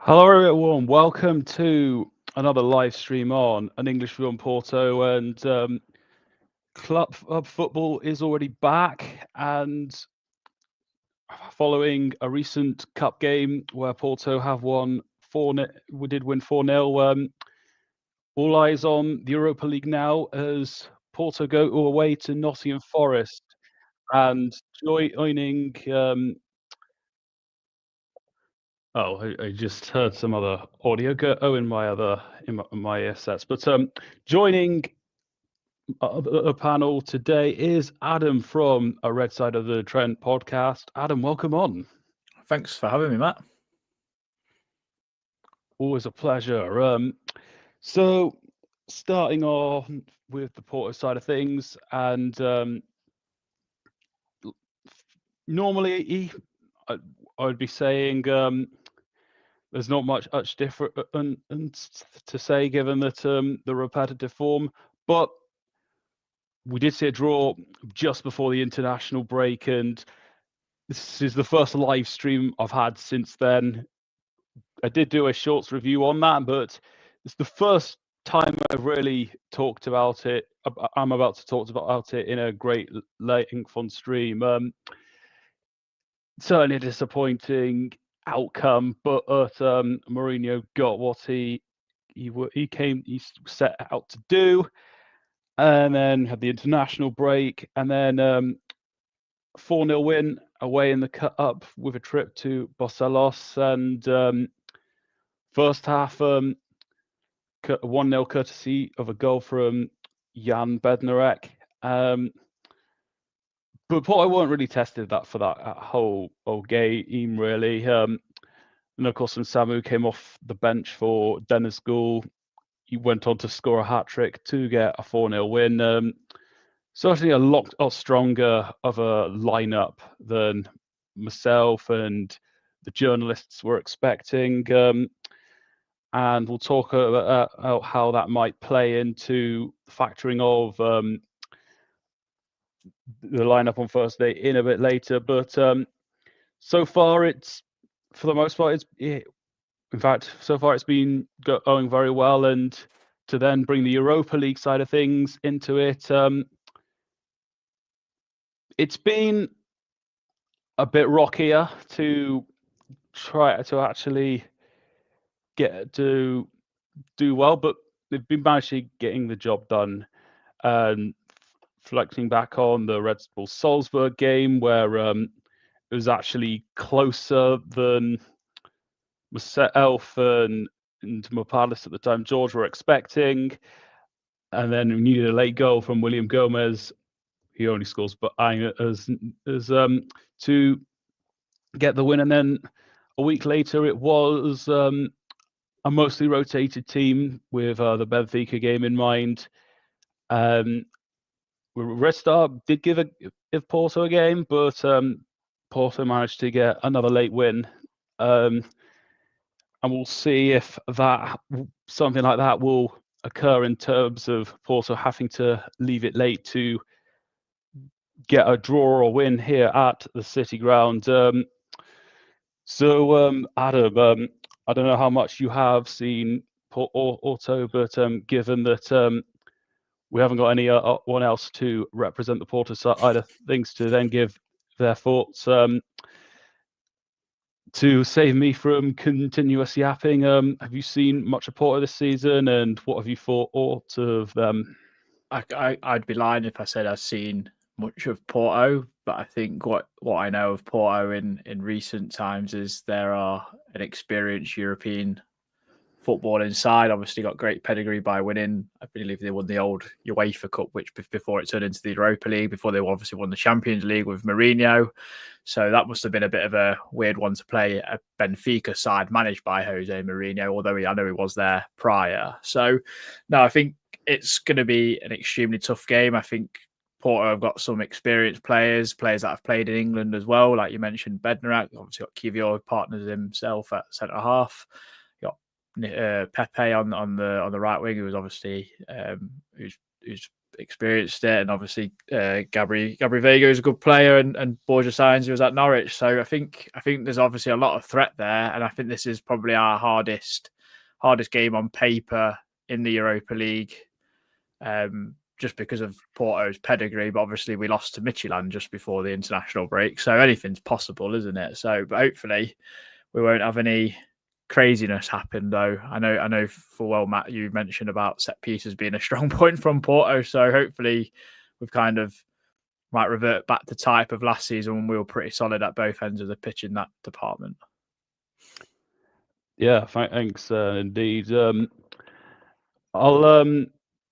Hello, everyone. Welcome to another live stream on An English View on Porto. And club football is already back. And following a recent cup game where Porto have won 4-0, we did win 4-0. All eyes on the Europa League now as Porto go away to Nottingham Forest and joining. I just heard some other audio go in my headsets. But joining a panel today is Adam from A Red Side of the Trent podcast. Adam, welcome on. Thanks for having me, Matt. Always a pleasure. So starting off with the Porto side of things, and normally I would be saying there's not much different to say given that the repetitive form, but we did see a draw just before the international break, and this is the first live stream I've had since then. I did do a shorts review on that, but it's the first time I've really talked about it. I'm about to talk about it in a great length on stream. Certainly a disappointing outcome, but Mourinho got what he set out to do, and then had the international break, and then 4-0 win away in the cup with a trip to Barcelos, and first half 1-0 courtesy of a goal from Jan Bednarek. But Porto weren't really tested for that whole game, really. And of course, when Samu came off the bench for Dennis Gould, he went on to score a hat-trick to get a 4-0 win. Certainly a lot stronger of a lineup than myself and the journalists were expecting. And we'll talk about how that might play into factoring of the lineup on Thursday in a bit later. But so far, for the most part, so far it's been going very well. And to then bring the Europa League side of things into it, it's been a bit rockier to try to actually get to do well, but they've been managing getting the job done. Reflecting back on the Red Bull Salzburg game, where it was actually closer than myself and Mopalis at the time, George, were expecting. And then we needed a late goal from William Gomez. He only scores but as to get the win. And then a week later, it was a mostly rotated team with the Benfica game in mind. Red Star did give Porto a game, but Porto managed to get another late win. And we'll see if something like that will occur in terms of Porto having to leave it late to get a draw or win here at the City Ground. So, Adam, I don't know how much you have seen Porto, but given that we haven't got anyone else to represent the Porto side of things to then give their thoughts, to save me from continuous yapping, have you seen much of Porto this season, and what have you thought of them? I'd be lying if I said I've seen much of Porto, but I think what I know of Porto in recent times is there are an experienced European footballing side. Obviously got great pedigree by winning. I believe they won the old UEFA Cup, which before it turned into the Europa League, before they obviously won the Champions League with Mourinho. So that must have been a bit of a weird one to play, a Benfica side managed by Jose Mourinho, although I know he was there prior. So no, I think it's going to be an extremely tough game. I think Porto have got some experienced players that have played in England as well. Like you mentioned, Bednarek, obviously got Kivior, partners himself at centre half. Pepe on the right wing, who was obviously who's experienced it, and obviously Gabri Veiga is a good player, and Borja Sainz, who was at Norwich. So I think there's obviously a lot of threat there, and I think this is probably our hardest game on paper in the Europa League, just because of Porto's pedigree. But obviously we lost to Midtjylland just before the international break, so anything's possible, isn't it? So, but hopefully we won't have any craziness happen, though. I know full well, Matt, you mentioned about set pieces being a strong point from Porto, so hopefully we've kind of might revert back to type of last season when we were pretty solid at both ends of the pitch in that department. Yeah, thanks indeed. I'm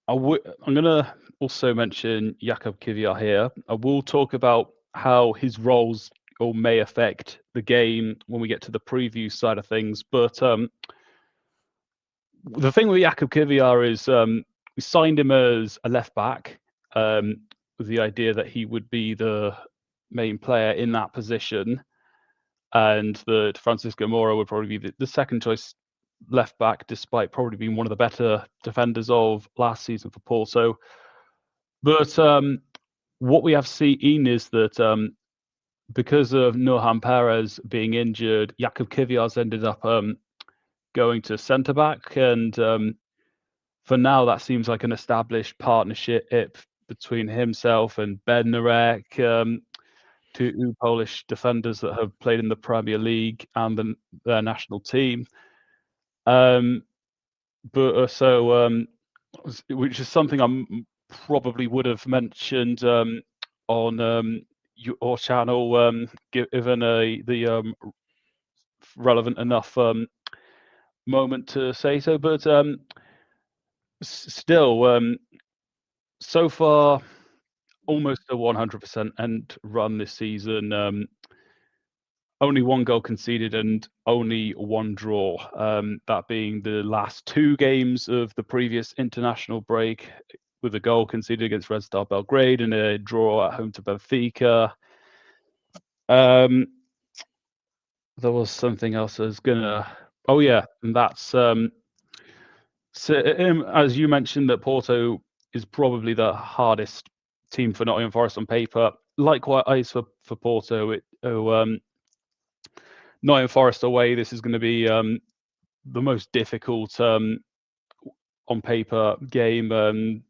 gonna also mention Jakub Kiviat here. I will talk about how his roles or may affect the game when we get to the preview side of things. But the thing with Jakub Kiviat is we signed him as a left back with the idea that he would be the main player in that position, and that Francisco Moura would probably be the second choice left back, despite probably being one of the better defenders of last season for Porto. But what we have seen is that because of Nurhan Perez being injured, Jakub Kiviat's ended up going to centre back, and for now that seems like an established partnership between himself and Bednarek, two Polish defenders that have played in the Premier League and their national team. Which is something I probably would have mentioned on your channel, given the relevant enough moment to say so. But still, so far, almost a 100% end run this season. Only one goal conceded and only one draw, that being the last two games of the previous international break, with a goal conceded against Red Star Belgrade and a draw at home to Benfica. There was something else I was gonna... Oh yeah, and that's... so, as you mentioned, that Porto is probably the hardest team for Nottingham Forest on paper. Likewise for Porto, Nottingham Forest away, this is going to be the most difficult on paper game.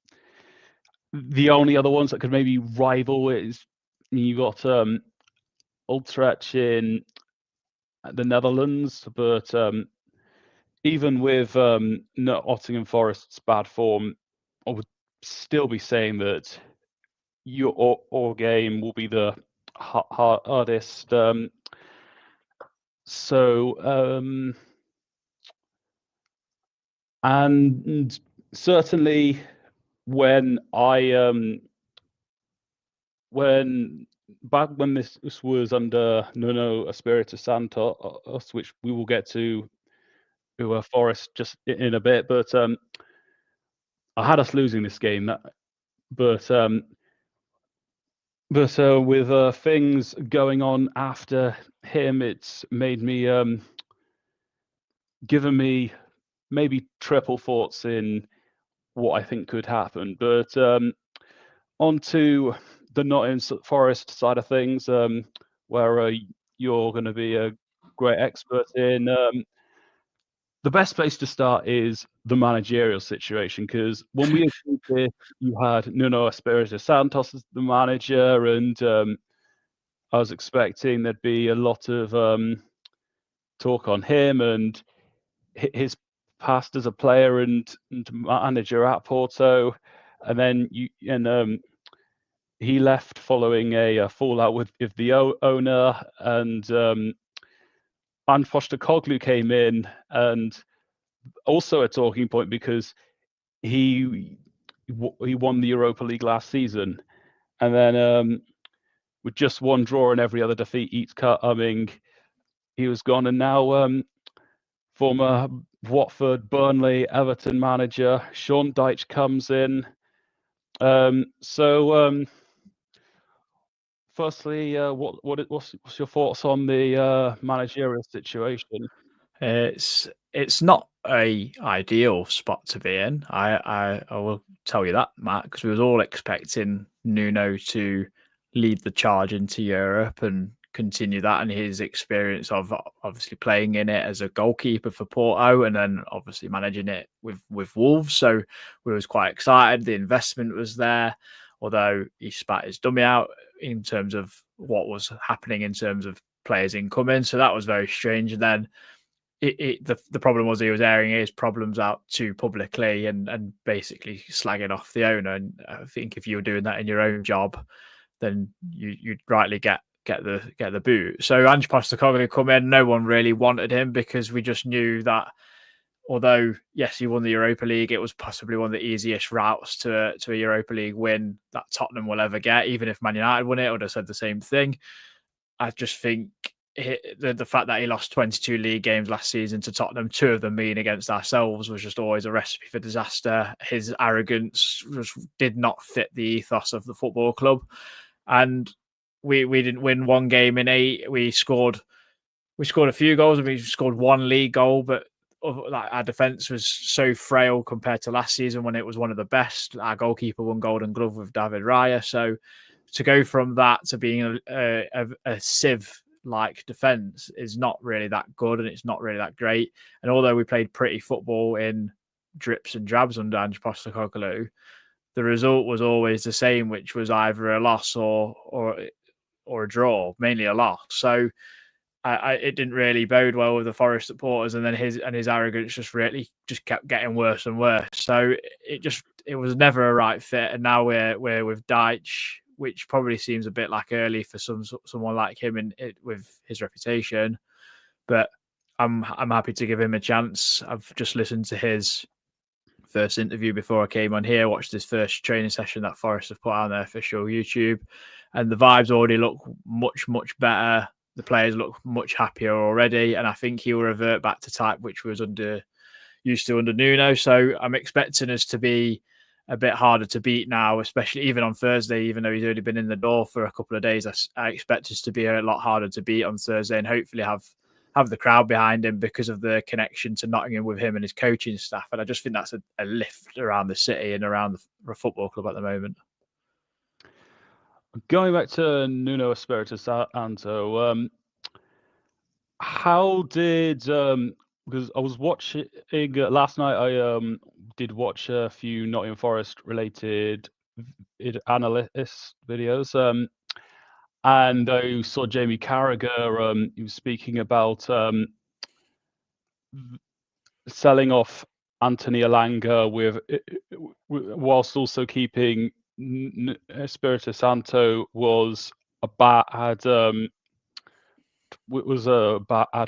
The only other ones that could maybe rival it is you got Utrecht in the Netherlands, but even with Nottingham Forest's bad form, I would still be saying that your game will be the hardest. And certainly when this was under Nuno Espirito Santos, which we will get to Forest just in a bit, but I had us losing this game. But with things going on after him, it's made me given me maybe triple thoughts in what I think could happen. But on to the Nottingham Forest side of things, where you're going to be a great expert in. The best place to start is the managerial situation, because when we agreed this, you had Nuno Espirito Santos as the manager, and I was expecting there'd be a lot of talk on him and his past as a player and manager at Porto, and then he left following a fallout with the owner, and Postecoglou came in, and also a talking point because he won the Europa League last season, and then with just one draw and every other defeat each coming, he was gone, and now former Watford, Burnley, Everton manager Sean Dyche comes in. Firstly, what's your thoughts on the managerial situation? It's not a ideal spot to be in. I will tell you that, Matt, because we was all expecting Nuno to lead the charge into Europe and continue that, and his experience of obviously playing in it as a goalkeeper for Porto and then obviously managing it with Wolves. So we was quite excited. The investment was there, although he spat his dummy out in terms of what was happening in terms of players incoming. So that was very strange. And then the problem was he was airing his problems out too publicly and basically slagging off the owner. And I think if you were doing that in your own job, then you'd rightly get the boot. So Ange Postecoglou come in. No one really wanted him because we just knew that although yes, he won the Europa League, it was possibly one of the easiest routes to a Europa League win that Tottenham will ever get. Even if Man United won it, I would have said the same thing. I just think the fact that he lost 22 league games last season to Tottenham, 2 of them being against ourselves, was just always a recipe for disaster. His arrogance did not fit the ethos of the football club. And we didn't win 1 game in 8. We scored a few goals and we scored 1 league goal, but our defence was so frail compared to last season when it was one of the best. Our goalkeeper won Golden Glove with David Raya. So to go from that to being a sieve-like defence is not really that good, and it's not really that great. And although we played pretty football in drips and drabs under Ange Postecoglou, the result was always the same, which was either a loss or a draw, mainly a loss. So it didn't really bode well with the Forest supporters, and then his arrogance just kept getting worse and worse. So it was never a right fit. And now we're with Deitch, which probably seems a bit like early for someone like him with his reputation. But I'm happy to give him a chance. I've just listened to his first interview before I came on here, watched his first training session that Forest have put on their official YouTube, and the vibes already look much, much better. The players look much happier already, and I think he will revert back to type which was used to under Nuno. So I'm expecting us to be a bit harder to beat now, especially even on Thursday, even though he's already been in the door for a couple of days. I expect us to be a lot harder to beat on Thursday and hopefully have the crowd behind him because of the connection to Nottingham with him and his coaching staff. And I just think that's a lift around the city and around the football club at the moment. Going back to Nuno Espirito Santo, how did because I was watching last night, I did watch a few Nottingham Forest related analyst videos, and I saw Jamie Carragher. He was speaking about selling off Anthony Elanga whilst also keeping Espirito Santo was a bad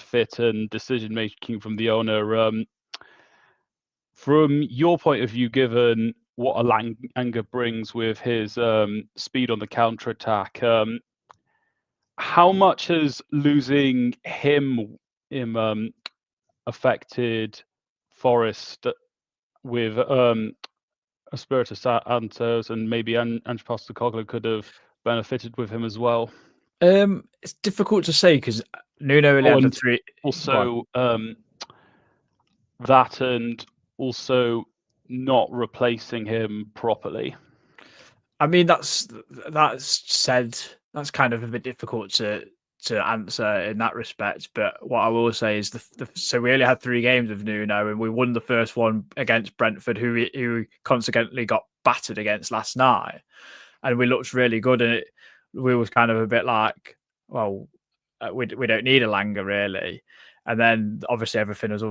fit and decision making from the owner. From your point of view, given what Elanga brings with his speed on the counter attack, how much has losing him affected Forest with Espirito Santos, and maybe Ange Postecoglou could have benefited with him as well? It's difficult to say because Nuno only had the 3. Also, that and also not replacing him properly. I mean, that's said. That's kind of a bit difficult to answer in that respect. But what I will say is, so we only had 3 games of Nuno, and we won the first one against Brentford, who consequently got battered against last night, and we looked really good. And we was kind of a bit like, well, we don't need Elanga really. And then obviously everything was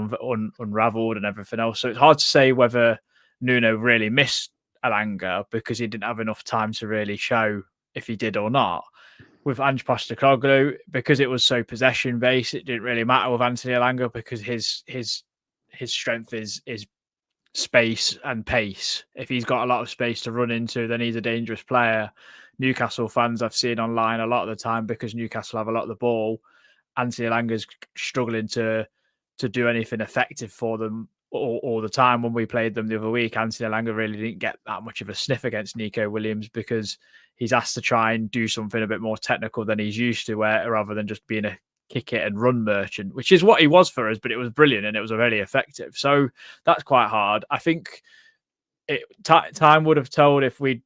unravelled and everything else. So it's hard to say whether Nuno really missed Elanga because he didn't have enough time to really show if he did or not. With Ange Postecoglou, because it was so possession based, it didn't really matter with Anthony Elanga because his strength is space and pace. If he's got a lot of space to run into, then he's a dangerous player. Newcastle fans I've seen online a lot of the time, because Newcastle have a lot of the ball, Anthony Elanga's struggling to do anything effective for them all the time. When we played them the other week, Anthony Elanga really didn't get that much of a sniff against Nico Williams because he's asked to try and do something a bit more technical than he's used to, rather than just being a kick it and run merchant, which is what he was for us, but it was brilliant and it was really effective. So that's quite hard. I think time would have told if we'd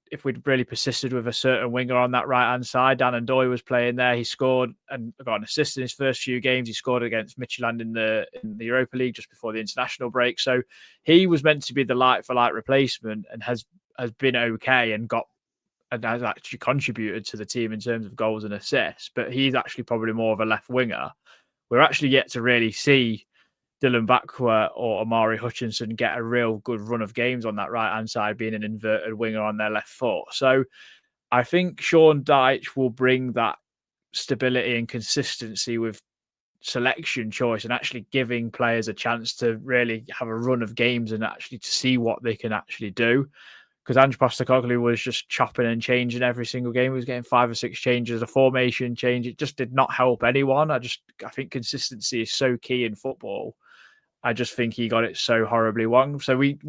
really persisted with a certain winger on that right hand side. Dan Ndoye was playing there. He scored and got an assist in his first few games. He scored against Midtjylland in the Europa League just before the international break. So he was meant to be the like for like replacement and has been okay and has actually contributed to the team in terms of goals and assists. But he's actually probably more of a left winger. We're actually yet to really see Dylan Bakwa or Amari Hutchinson get a real good run of games on that right-hand side, being an inverted winger on their left foot. So I think Sean Dyche will bring that stability and consistency with selection choice and actually giving players a chance to really have a run of games and actually to see what they can actually do. Because Ange Postecoglou was just chopping and changing every single game. He was getting 5 or 6 changes, a formation change. It just did not help anyone. I think consistency is so key in football. I just think he got it so horribly wrong. So we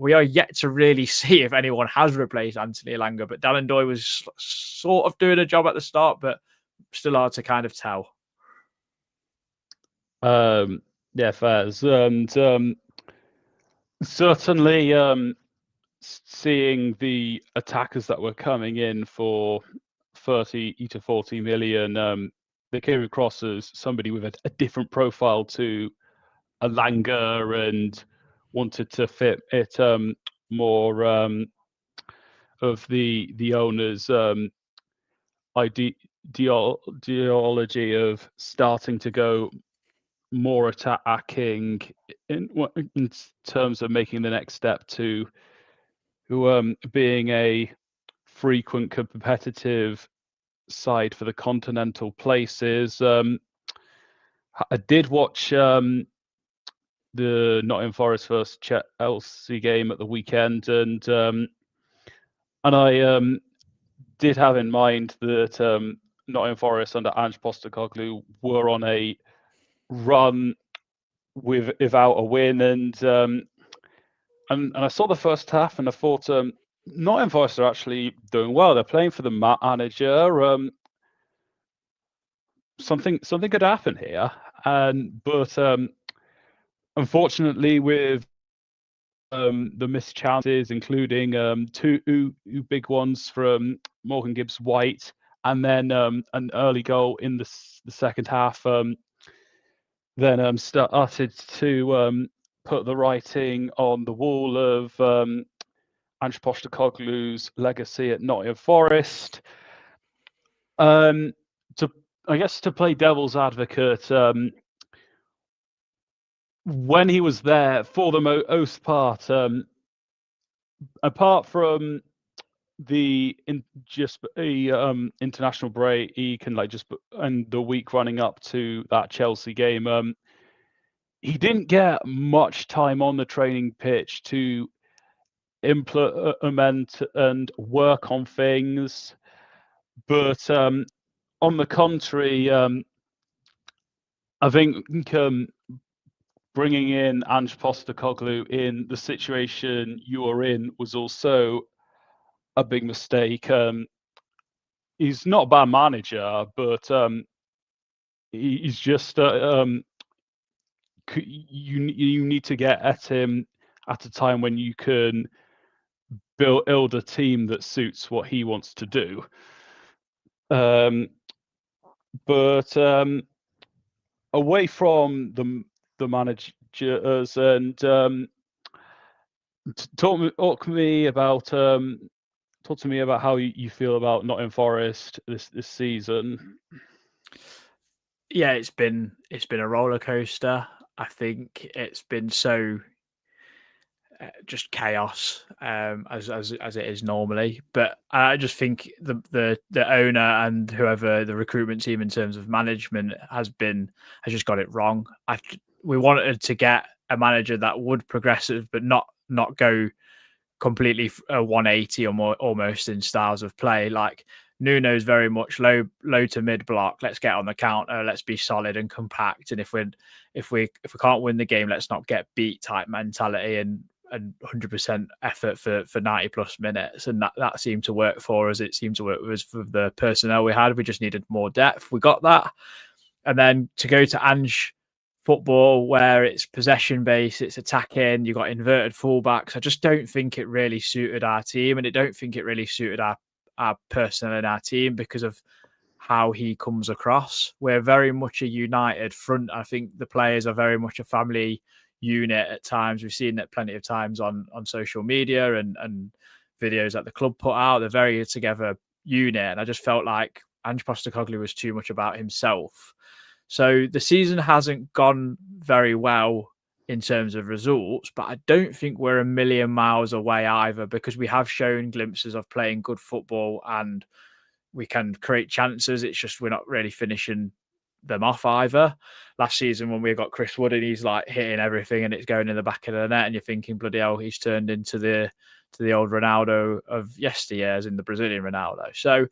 are yet to really see if anyone has replaced Anthony Elanga. But Dan Ndoye was sort of doing a job at the start, but still hard to kind of tell. Yeah, fair. And certainly seeing the attackers that were coming in for 30 to 40 million, they came across as somebody with a different profile to Elanga and wanted to fit it more of the owner's ideology of starting to go more attacking in terms of making the next step to being a frequent competitive side for the continental places. I did watch the Nottingham Forest versus Chelsea game at the weekend, and I did have in mind that Nottingham Forest under Ange Postecoglou were on a run without a win, and I saw the first half, and I thought Nottingham Forest are actually doing well. They're playing for the manager. Something could happen here, but unfortunately, with the missed chances, including two big ones from Morgan Gibbs-White, and then an early goal in the second half, then started to put the writing on the wall of Ange Postecoglou's legacy at Nottingham Forest. To play devil's advocate, when he was there for the most part, apart from the international break, he can and the week running up to that Chelsea game, he didn't get much time on the training pitch to implement and work on things. But on the contrary, I think bringing in Ange Postecoglou in the situation you were in was also a big mistake. He's not a bad manager, but he's just you need to get at him at a time when you can build a team that suits what he wants to do. But away from the managers, and talk to me about how you feel about Nottingham Forest this season. Yeah, it's been a roller coaster. I think it's been so just chaos as it is normally. But I just think the owner and whoever the recruitment team in terms of management has just got it wrong. We wanted to get a manager that would progressive, but not go completely 180 or more almost in styles of play. Like Nuno's very much low to mid block. Let's get on the counter. Let's be solid and compact. And if we can't win the game, let's not get beat type mentality and 100% effort for 90 plus minutes. And that seemed to work for us. It seemed to work with us for the personnel we had. We just needed more depth. We got that. And then to go to Ange football where it's possession based, it's attacking, you've got inverted fullbacks. I just don't think it really suited our team, and I don't think it really suited our personnel in our team because of how he comes across. We're very much a united front. I think the players are very much a family unit at times. We've seen that plenty of times on social media and videos that the club put out. They're very together unit, and I just felt like Ange Postecoglou was too much about himself. So the season hasn't gone very well in terms of results, but I don't think we're a million miles away either, because we have shown glimpses of playing good football and we can create chances. It's just we're not really finishing them off either. Last season when we got Chris Wood and he's like hitting everything and it's going in the back of the net, and you're thinking, bloody hell, he's turned into the old Ronaldo of yesteryears, in the Brazilian Ronaldo. So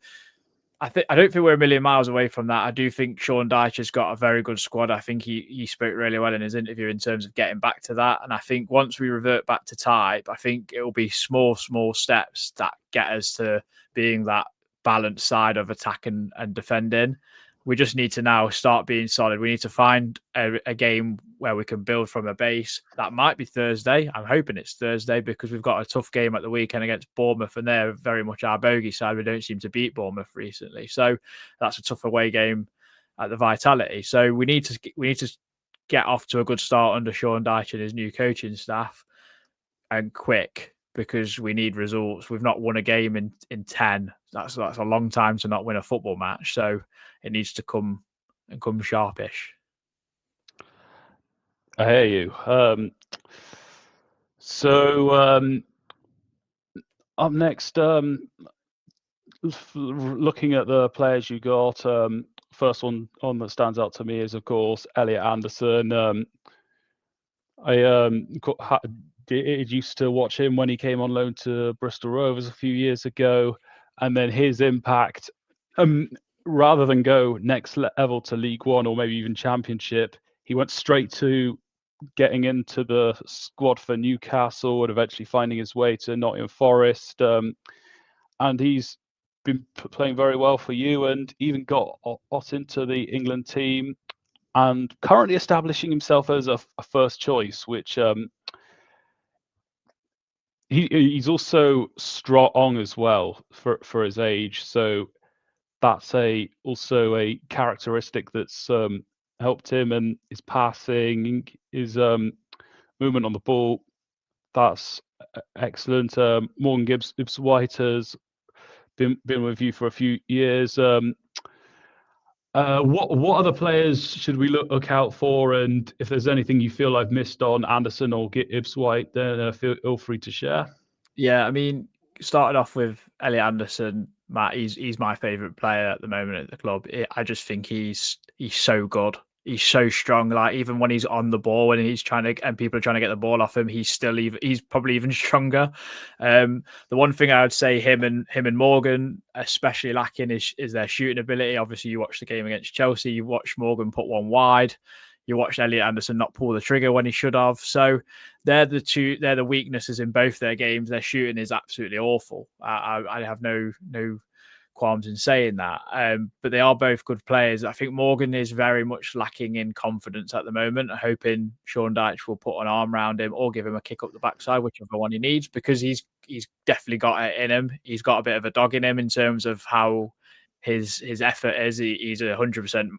I don't think we're a million miles away from that. I do think Sean Dyche has got a very good squad. I think he spoke really well in his interview in terms of getting back to that. And I think once we revert back to type, I think it will be small steps that get us to being that balanced side of attack and defending. We just need to now start being solid. We need to find a game where we can build from a base. That might be Thursday. I'm hoping it's Thursday because we've got a tough game at the weekend against Bournemouth, and they're very much our bogey side. We don't seem to beat Bournemouth recently, so that's a tough away game at the Vitality. So we need to get off to a good start under Sean Dyche and his new coaching staff, and quick, because we need results. We've not won a game in 10. That's a long time to not win a football match. So it needs to come sharpish. I hear you. Up next, looking at the players you got, first one that stands out to me is, of course, Elliot Anderson. I used to watch him when he came on loan to Bristol Rovers a few years ago, and then his impact, rather than go next level to League One or maybe even Championship, he went straight to getting into the squad for Newcastle and eventually finding his way to Nottingham Forest. And he's been playing very well for you, and even got into the England team, and currently establishing himself as a first choice, which he's also strong as well for his age. So that's also a characteristic that's helped him, and his passing, his movement on the ball, that's excellent. Morgan Gibbs-White has been with you for a few years. What other players should we look out for? And if there's anything you feel I've missed on Anderson or Gibbs-White, then feel free to share. Yeah, I mean, started off with Elliot Anderson, Matt. He's my favourite player at the moment at the club. I just think he's so good. He's so strong. Like, even when he's on the ball and people are trying to get the ball off him, he's probably even stronger. The one thing I would say him and Morgan especially lacking is their shooting ability. Obviously, you watch the game against Chelsea, you watch Morgan put one wide. You watched Elliot Anderson not pull the trigger when he should have. So they're the weaknesses in both their games. Their shooting is absolutely awful. I have no qualms in saying that. But they are both good players. I think Morgan is very much lacking in confidence at the moment. I'm hoping Sean Dyche will put an arm around him or give him a kick up the backside, whichever one he needs, because he's definitely got it in him. He's got a bit of a dog in him in terms of how his effort is. He's 100%.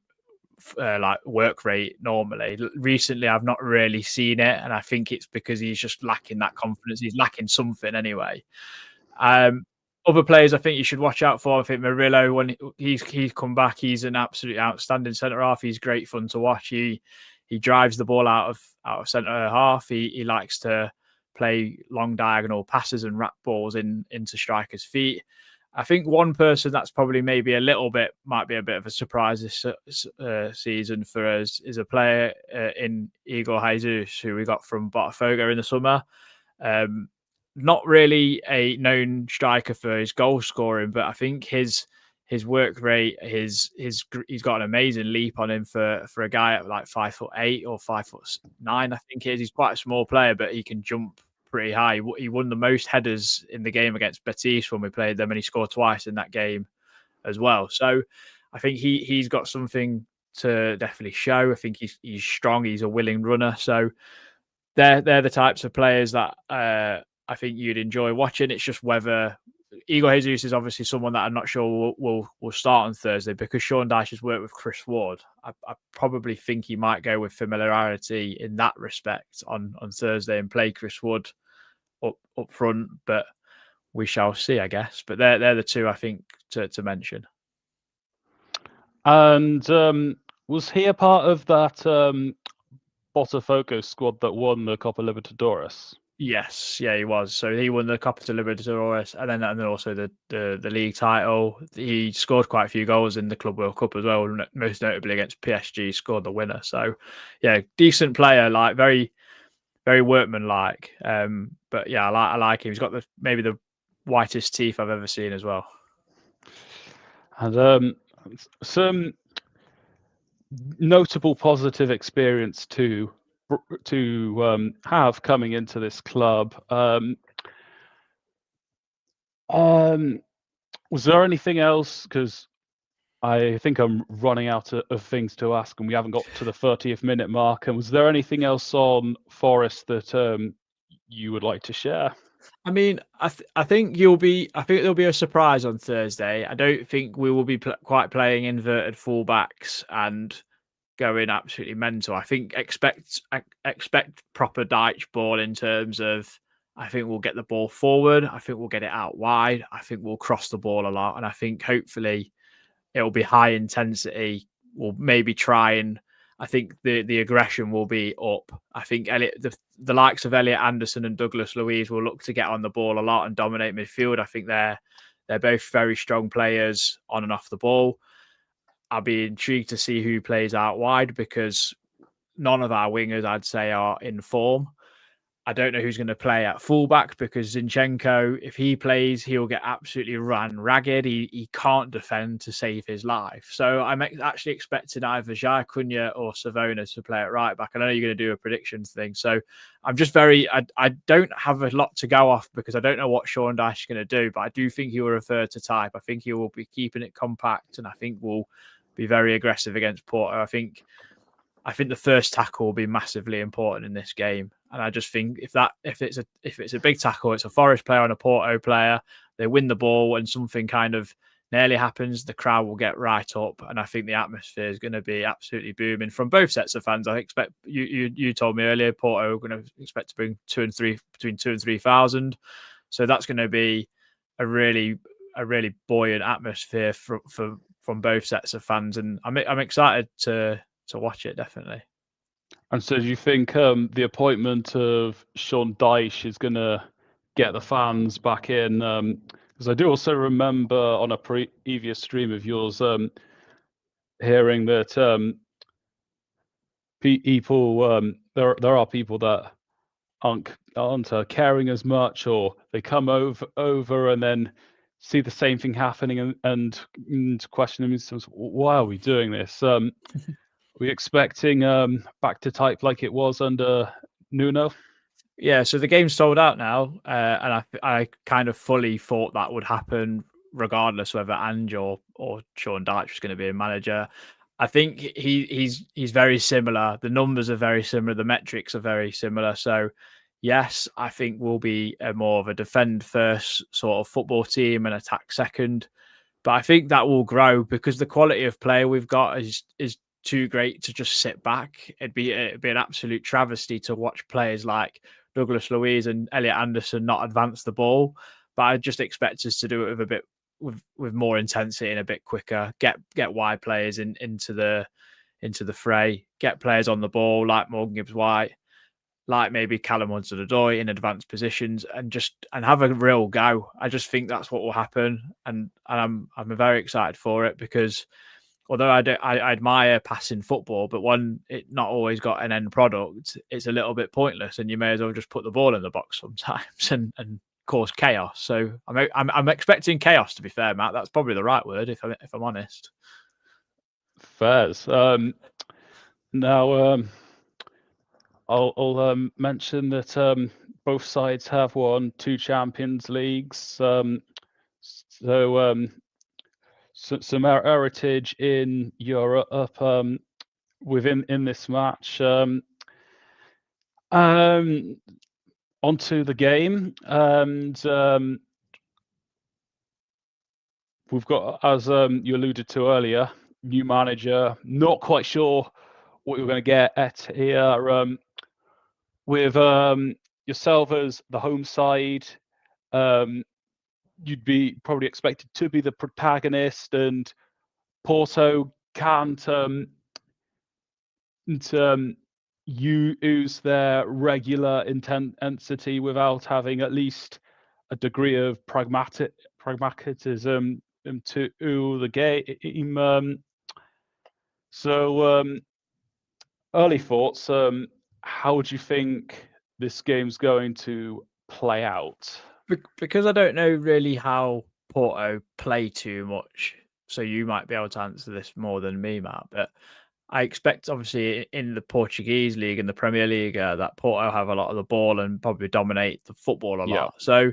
Like work rate normally. Recently, I've not really seen it, and I think it's because he's just lacking that confidence. He's lacking something anyway. Other players I think you should watch out for. I think Murillo, when he's come back, he's an absolutely outstanding centre half. He's great fun to watch. He drives the ball out of centre half. He likes to play long diagonal passes and wrap balls into strikers' feet. I think one person that's probably might be a bit of a surprise this season for us is a player in Igor Jesus, who we got from Botafogo in the summer. Not really a known striker for his goal scoring, but I think his work rate, he's got an amazing leap on him for a guy at like 5'8" or 5'9". I think he's quite a small player, but he can jump pretty high. He won the most headers in the game against Betis when we played them, and he scored twice in that game as well. So I think he's got something to definitely show. I think he's strong. He's a willing runner. So they're the types of players that I think you'd enjoy watching. It's just whether Igor Jesus is obviously someone that I'm not sure will start on Thursday, because Sean Dyche has worked with Chris Ward. I probably think he might go with familiarity in that respect on Thursday and play Chris Wood up front, but we shall see, I guess. But they're the two I think to mention. And was he a part of that Botafogo squad that won the Copa Libertadores? Yes, yeah, he was. So he won the Copa Libertadores and then also the league title. He scored quite a few goals in the Club World Cup as well, most notably against PSG, scored the winner. So yeah, decent player, like very, very workmanlike. But yeah, I like him. He's got maybe the whitest teeth I've ever seen as well. And some notable positive experience to have coming into this club. Was there anything else? Because I think I'm running out of things to ask, and we haven't got to the 30th minute mark. And was there anything else on Forest that you would like to share? I mean, I think there'll be a surprise on Thursday. I don't think we will be quite playing inverted fullbacks and going absolutely mental. I think expect proper Dyche ball in terms of, I think we'll get the ball forward. I think we'll get it out wide. I think we'll cross the ball a lot, and I think hopefully it'll be high intensity. We'll maybe try and, I think the aggression will be up. I think the likes of Elliot Anderson and Douglas Luiz will look to get on the ball a lot and dominate midfield. I think they're both very strong players on and off the ball. I'll be intrigued to see who plays out wide, because none of our wingers, I'd say, are in form. I don't know who's going to play at fullback, because Zinchenko, if he plays, he'll get absolutely ran ragged. He can't defend to save his life. So I'm actually expecting either Jair Cunha or Savona to play at right back. I know you're going to do a predictions thing. So I'm just I don't have a lot to go off, because I don't know what Sean Dyche is going to do, but I do think he will refer to type. I think he will be keeping it compact, and I think we'll be very aggressive against Porto. I think the first tackle will be massively important in this game, and I just think if it's a big tackle, it's a Forest player and a Porto player, they win the ball and something kind of nearly happens, the crowd will get right up, and I think the atmosphere is going to be absolutely booming from both sets of fans. I expect you told me earlier Porto are going to expect to bring between 2,000 and 3,000, so that's going to be a really buoyant atmosphere from both sets of fans, and I'm excited to watch it, definitely. And so do you think the appointment of Sean Dyche is going to get the fans back in? Because I do also remember on a previous stream of yours hearing that people, there are people that aren't caring as much, or they come over and then see the same thing happening and question themselves, why are we doing this? Are we expecting back to type like it was under Nuno? Yeah, so the game's sold out now, and I kind of fully thought that would happen regardless whether Ange or Sean Dyche was going to be a manager. I think he's very similar. The numbers are very similar. The metrics are very similar. So yes, I think we'll be more of a defend first sort of football team and attack second. But I think that will grow, because the quality of player we've got is too great to just sit back. It'd be an absolute travesty to watch players like Douglas Luiz and Elliot Anderson not advance the ball. But I just expect us to do it with more intensity and a bit quicker. Get wide players into the fray. Get players on the ball like Morgan Gibbs-White, like maybe Callum Hudson-Odoi in advanced positions, and have a real go. I just think that's what will happen, and I'm very excited for it, because although I admire passing football, but when it not always got an end product, it's a little bit pointless, and you may as well just put the ball in the box sometimes and cause chaos. So I'm expecting chaos, to be fair, Matt. That's probably the right word, if I'm honest. Fairs. Now, I'll mention that both sides have won 2 Champions Leagues. So some heritage in Europe within this match. Onto the game, and we've got, as you alluded to earlier, new manager. Not quite sure what you're going to get at here. With yourself as the home side, you'd be probably expected to be the protagonist, and Porto can't use their regular intensity without having at least a degree of pragmatism to the game. So early thoughts. How do you think this game's going to play out? Because I don't know really how Porto play too much, so you might be able to answer this more than me, Matt. But I expect, obviously, in the Portuguese league and the Premier League, that Porto have a lot of the ball and probably dominate the football a lot. So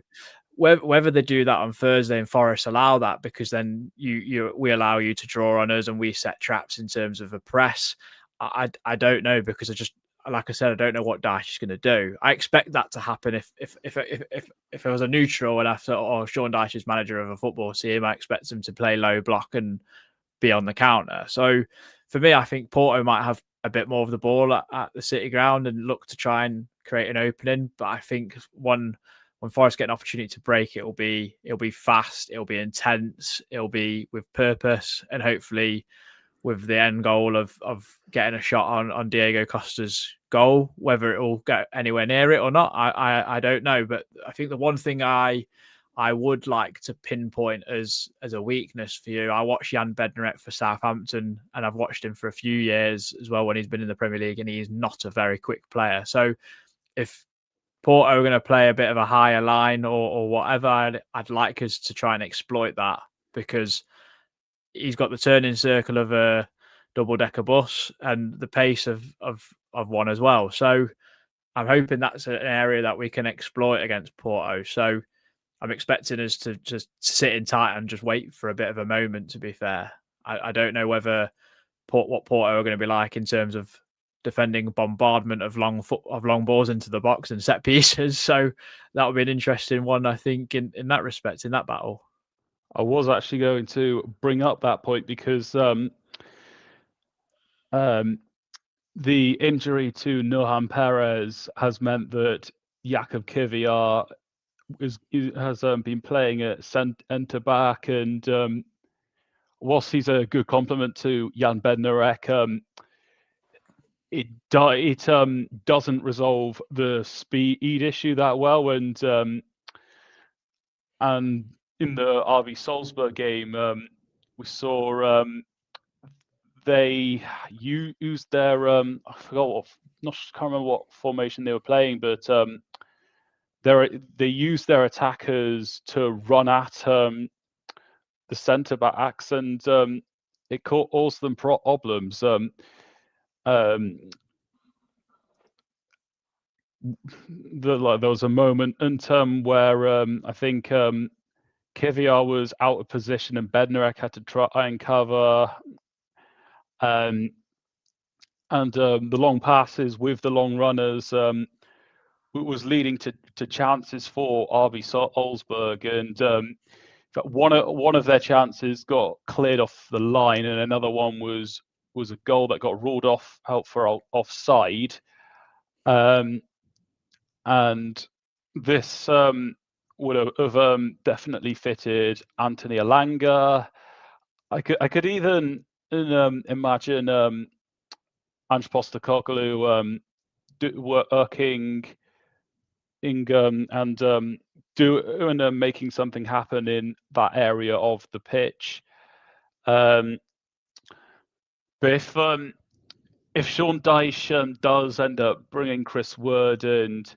whether they do that on Thursday and Forest allow that, because then we allow you to draw on us and we set traps in terms of a press. I don't know, because like I said, I don't know what Dyche is going to do. I expect that to happen if it was a neutral and after, or Sean Dyche is manager of a football team, I expect him to play low block and be on the counter. So for me, I think Porto might have a bit more of the ball at the City ground and look to try and create an opening. But I think when Forest get an opportunity to break, it'll be fast, it'll be intense, it'll be with purpose, and hopefully with the end goal of getting a shot on Diego Costa's goal. Whether it will get anywhere near it or not, I don't know. But I think the one thing I would like to pinpoint as a weakness for you, I watched Jan Bednarek for Southampton, and I've watched him for a few years as well when he's been in the Premier League, and he's not a very quick player. So if Porto are going to play a bit of a higher line or whatever, I'd like us to try and exploit that, because he's got the turning circle of a double-decker bus and the pace of one as well. So I'm hoping that's an area that we can exploit against Porto. So I'm expecting us to just sit in tight and just wait for a bit of a moment, to be fair. I don't know what Porto are going to be like in terms of defending bombardment of long balls into the box and set pieces. So that would be an interesting one, I think, in that respect, in that battle. I was actually going to bring up that point, because the injury to Nohan Perez has meant that Jakub Kivior has been playing at centre back, and whilst he's a good complement to Jan Bednarek, it doesn't resolve the speed issue that well, and in the RB Salzburg game, we saw they used their I can't remember what formation they were playing, but they used their attackers to run at the centre backs, and it caused them problems. There was a moment in where I think Kivior was out of position and Bednarek had to try and cover, and the long passes with the long runners was leading to chances for RB Salzburg, and one of their chances got cleared off the line, and another one was a goal that got ruled out for offside. And this would have definitely fitted Anthony Elanga. I could even imagine Ange Postecoglou working and making something happen in that area of the pitch. But if Sean Dyche does end up bringing Chris Wood and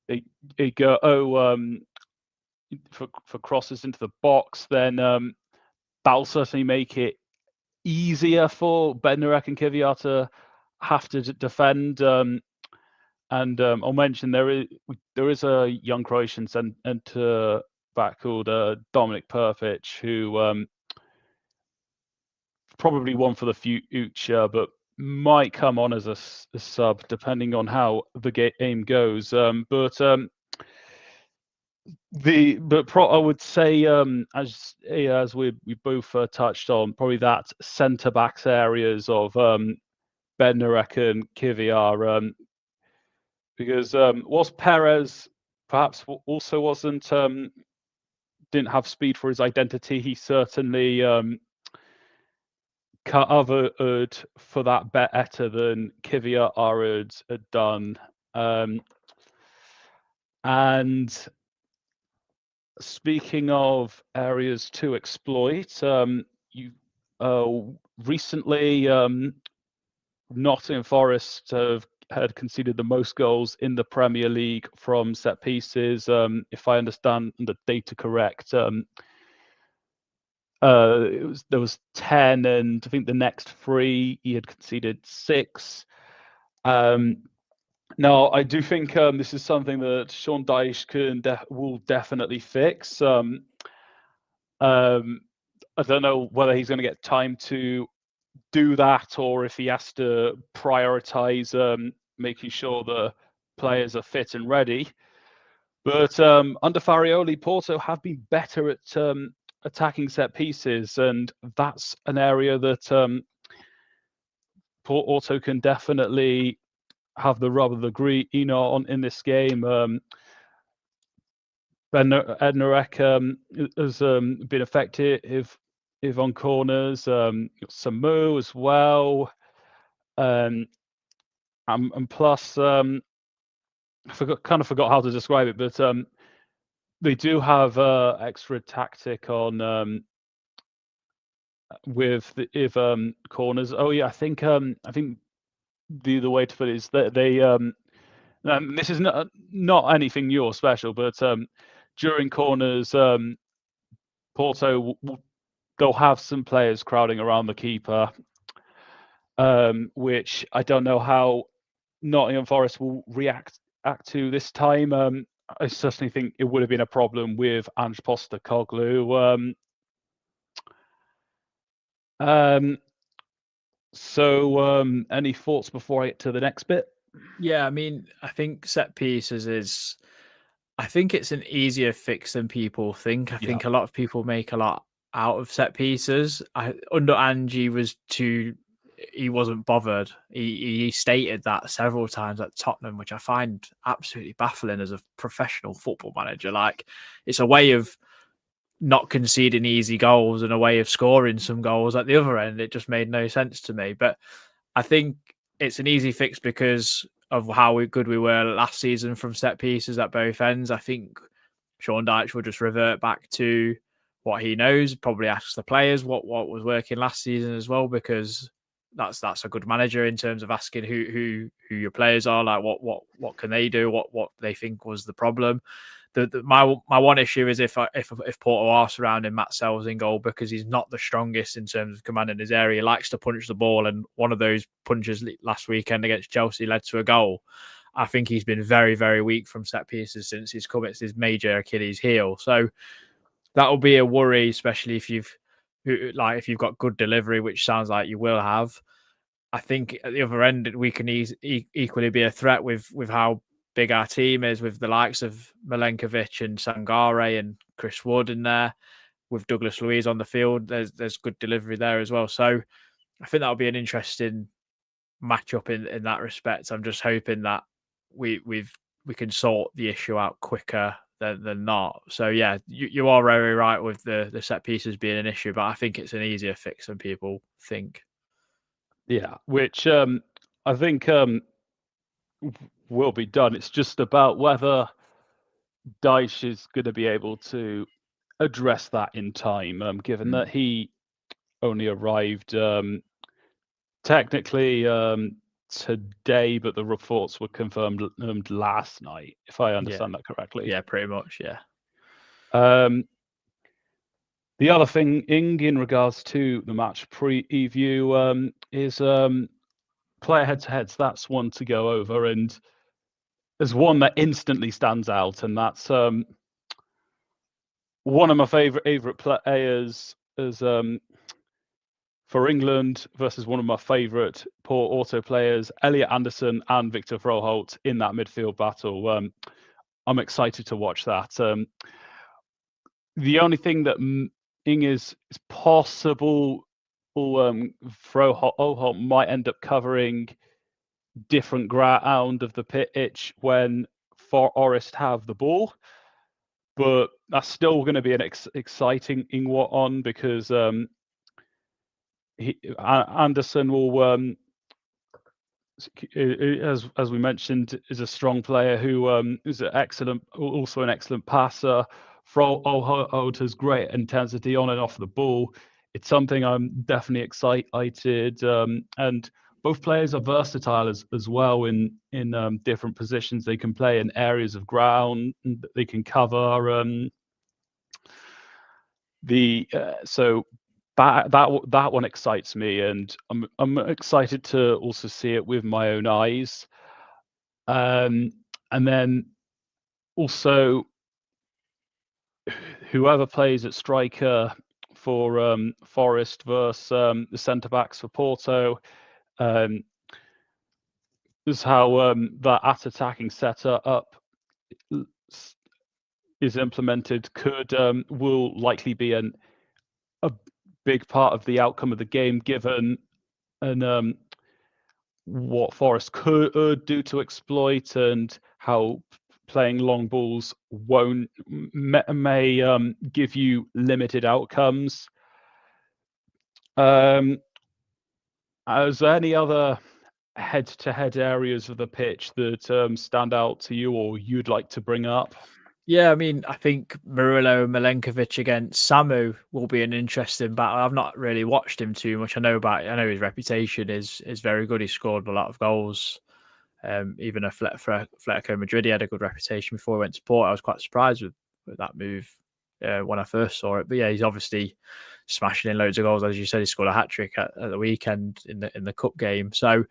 they go for crosses into the box, then that'll certainly make it easier for Bednarek and Kivior to have to defend. And I'll mention there is a young Croatian centre back called Dominik Perpic, who probably one for the future, but might come on as a sub depending on how the game goes. But I would say as we both touched on, probably that centre backs areas of Bednarek and Kiviar, because whilst Perez perhaps also didn't have speed for his identity, he certainly covered for that better than Kiviar had done. And speaking of areas to exploit, you recently Nottingham Forest had conceded the most goals in the Premier League from set pieces. If I understand the data correct, there was 10, and I think the next 3 he had conceded 6. Now, I do think this is something that Sean Dyche will definitely fix. I don't know whether he's going to get time to do that or if he has to prioritize making sure the players are fit and ready. But under Farioli, Porto have been better at attacking set pieces, and that's an area that Porto can definitely have the rub of the green on in this game. Bednarek has been effective on corners. Samu as well, and plus I forgot how to describe it, but they do have extra tactic on with corners. Oh yeah, I think the way to put it is that they this is not anything new or special, but during corners, Porto they'll have some players crowding around the keeper, which I don't know how Nottingham Forest will react to this time. I certainly think it would have been a problem with Ange Postecoglou. So, any thoughts before I get to the next bit? Yeah, I mean, I think set pieces is. I think it's an easier fix than people think. I think a lot of people make a lot out of set pieces. Under Angie he wasn't bothered. He stated that several times at Tottenham, which I find absolutely baffling as a professional football manager. Like, it's a way of not conceding easy goals and a way of scoring some goals at the other end. It just made no sense to me. But I think it's an easy fix because of how good we were last season from set pieces at both ends. I think Sean Dyche will just revert back to what he knows, probably ask the players what was working last season as well, because that's a good manager in terms of asking who your players are, like what can they do, what they think was the problem. My one issue is if Porto are surrounding Matt Sells in goal, because he's not the strongest in terms of commanding his area. He likes to punch the ball, and one of those punches last weekend against Chelsea led to a goal. I think he's been very, very weak from set pieces since he's come. It's his major Achilles heel. So that will be a worry, especially if you've got good delivery, which sounds like you will have. I think at the other end, we can equally be a threat with how big our team is, with the likes of Milenkovic and Sangare and Chris Wood in there, with Douglas Luiz on the field. There's good delivery there as well. So I think that'll be an interesting matchup in that respect. I'm just hoping that we can sort the issue out quicker than not. So yeah, you are very right with the set pieces being an issue, but I think it's an easier fix than people think. Yeah, which I think will be done. It's just about whether Dyche is going to be able to address that in time, given that he only arrived technically today, but the reports were confirmed last night, if I understand that correctly. Yeah, pretty much, yeah. The other thing in regards to the match preview is player head-to-heads. That's one to go over, and there's one that instantly stands out, and that's one of my favorite players as for England versus one of my favourite Porto players, Elliot Anderson and Victor Froholt in that midfield battle. I'm excited to watch that. The only thing that is possible, Froholt might end up covering different ground of the pitch when Forest have the ball, but that's still going to be an exciting one because Anderson will, as we mentioned, is a strong player who is also an excellent passer. Froholt has great intensity on and off the ball. It's something I'm definitely excited, and both players are versatile as well in different positions. They can play in areas of ground. They can cover. So that one excites me, and I'm excited to also see it with my own eyes. And then also, whoever plays at striker for Forest versus the centre backs for Porto, is how that attacking setup is implemented will likely be a big part of the outcome of the game, given what Forest could do to exploit and how playing long balls may give you limited outcomes. Is there any other head-to-head areas of the pitch that stand out to you or you'd like to bring up? Yeah, I mean, I think Murillo Milenkovic against Samu will be an interesting battle. I've not really watched him too much. I know his reputation is very good. He scored a lot of goals. Even Atletico Madrid, he had a good reputation before he went to Porto. I was quite surprised with that move when I first saw it. But yeah, he's obviously smashing in loads of goals. As you said, he scored a hat trick at the weekend in the cup game. So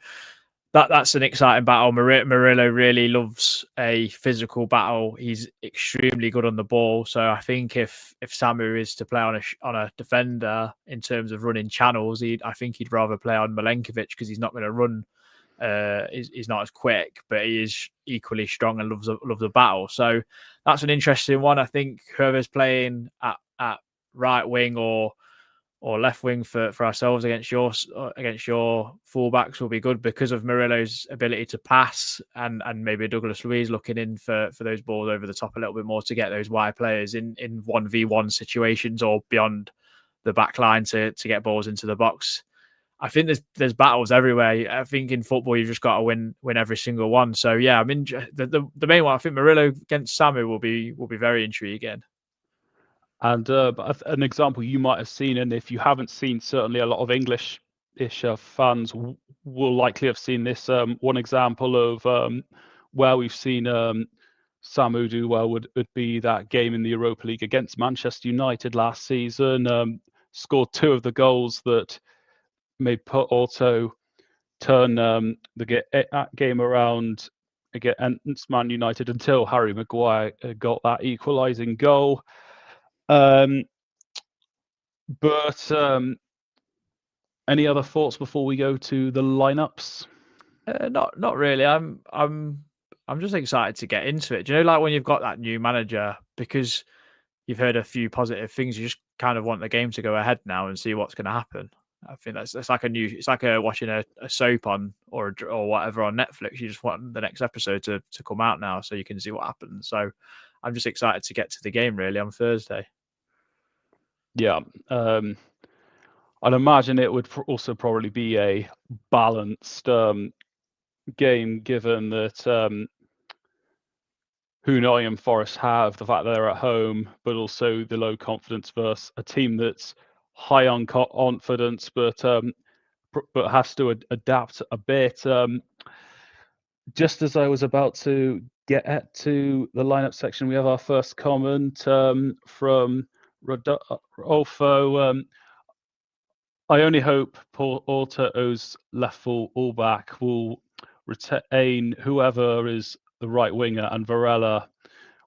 that's an exciting battle. Murillo really loves a physical battle. He's extremely good on the ball. So I think if Samu is to play on a defender in terms of running channels, I think he'd rather play on Milenkovic because he's not going to run. He's not as quick, but he is equally strong and loves a battle. So that's an interesting one. I think whoever's playing at right wing or left wing for ourselves against your fullbacks will be good because of Murillo's ability to pass and maybe Douglas Luiz looking in for those balls over the top a little bit more to get those wide players in 1v1 situations or beyond the back line to get balls into the box. I think there's battles everywhere. I think in football you've just got to win every single one. So yeah, I mean the main one, I think Murillo against Samu will be very intriguing. And an example you might have seen, and if you haven't seen, certainly a lot of English-ish fans will likely have seen this. One example of where we've seen Samu do well would be that game in the Europa League against Manchester United last season. Scored 2 of the goals that made Porto turn the game around against Man United until Harry Maguire got that equalising goal. But any other thoughts before we go to the lineups? Not really. I'm just excited to get into it. Do you know, like when you've got that new manager, because you've heard a few positive things, you just kind of want the game to go ahead now and see what's going to happen. I think it's like watching a soap on or whatever on Netflix. You just want the next episode to come out now so you can see what happens. So I'm just excited to get to the game really on Thursday. Yeah. I'd imagine it would also probably be a balanced game, given that who Nottingham Forest have, the fact that they're at home, but also the low confidence versus a team that's high on confidence, but has to adapt a bit. Just as I was about to get to the lineup section, we have our first comment from Rodolfo. I only hope Porto's left fullback will retain whoever is the right winger, and Varela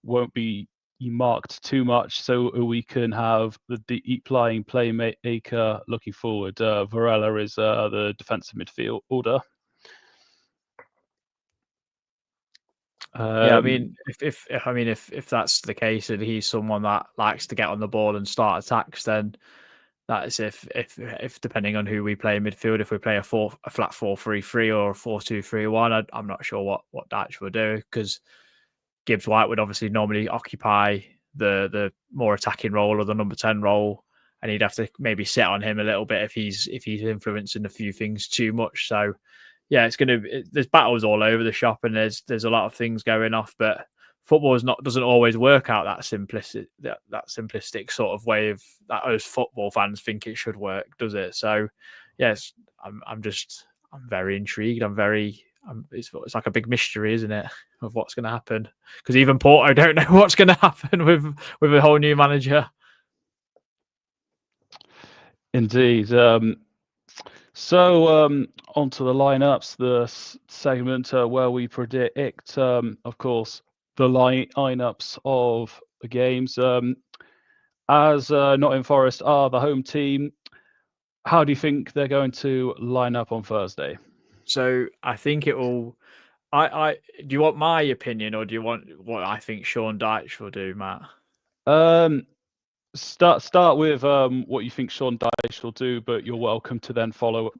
won't be you marked too much, so we can have the deep lying playmaker looking forward. Varela is the defensive midfielder. Yeah, I mean, if that's the case and he's someone that likes to get on the ball and start attacks, then that's if depending on who we play in midfield, if we play a flat 4-3-3 or a 4-2-3-1, I'm not sure what Dyche will do, because Gibbs White would obviously normally occupy the more attacking role or the number 10 role, and he'd have to maybe sit on him a little bit if he's influencing a few things too much. So yeah, there's battles all over the shop, and there's a lot of things going off, but football doesn't always work out that simplistic sort of way of that us football fans think it should work, does it? So yes, I'm very intrigued. It's like a big mystery, isn't it, of what's going to happen? Because even Porto don't know what's going to happen with a whole new manager. Indeed. So onto the lineups, the segment where we predict, of course, the lineups of the games. As Nottingham Forest are the home team, how do you think they're going to line up on Thursday? So I think it will. Do you want my opinion, or do you want what I think Sean Dyche will do, Matt? Start with what you think Sean Dyche will do, but you're welcome to then follow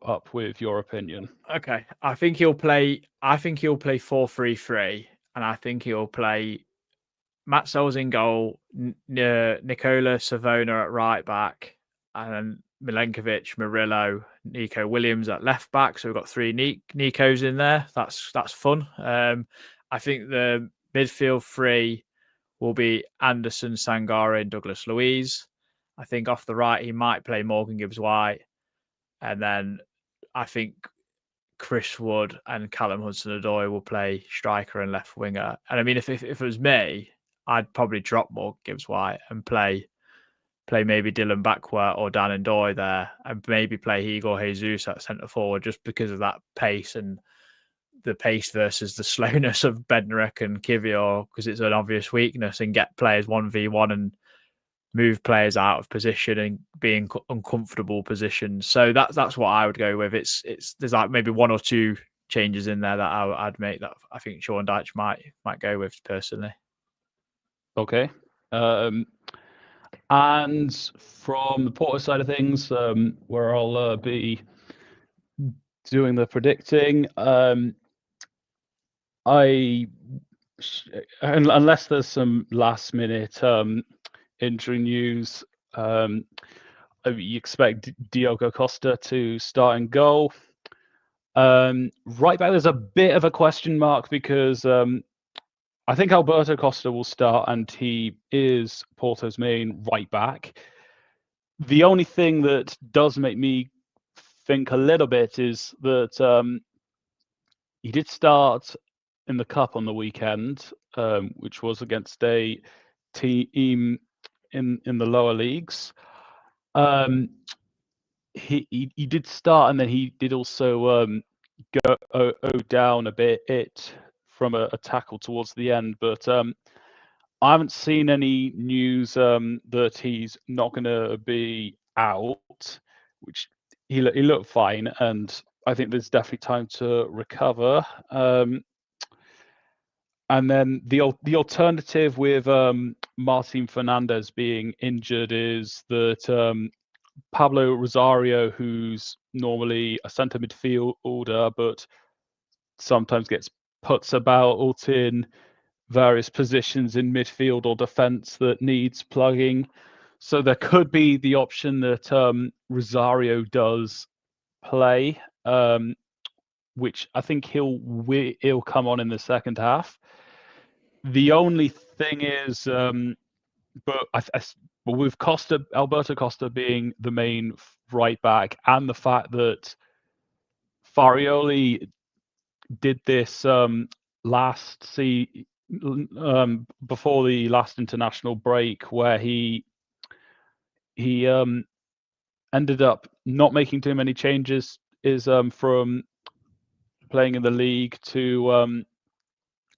up with your opinion. Okay, I think he'll play 4-3-3, and I think he'll play Matt Sells in goal, Nicola Savona at right back, and Milenkovic, Murillo, Nico Williams at left back. So we've got three Nicos in there. That's fun. I think the midfield three will be Anderson, Sangare, and Douglas Luiz. I think off the right he might play Morgan Gibbs White, and then I think Chris Wood and Callum Hudson-Odoi will play striker and left winger. And I mean, if it was me, I'd probably drop Morgan Gibbs White and play maybe Dylan Backwell or Dan Ndoye there, and maybe play Igor Jesus at centre forward, just because of that pace and the pace versus the slowness of Bednarek and Kivior, because it's an obvious weakness, and get players 1v1 and move players out of position and be in uncomfortable positions. So that's what I would go with. There's like maybe one or two changes in there that I'd make that I think Sean Dyche might go with personally. Okay. And from the Porto side of things, where I'll be doing the predicting, unless there's some last minute injury news, you expect Diogo Costa to start in goal. Right back, there's a bit of a question mark, because I think Alberto Costa will start, and he is Porto's main right back. The only thing that does make me think a little bit is that he did start in the cup on the weekend, which was against a team in the lower leagues. He did start, and then he did also go down a bit from a tackle towards the end, but I haven't seen any news that he's not going to be out, which he looked fine, and I think there's definitely time to recover. And then the alternative with Martin Fernandez being injured is that Pablo Rosario, who's normally a centre midfielder, but sometimes gets puts about in various positions in midfield or defence that needs plugging. So there could be the option that Rosario does play, which I think he'll come on in the second half. The only thing is, but with Alberto Costa being the main right back, and the fact that Farioli did this before the last international break, where he ended up not making too many changes, is from playing in the league to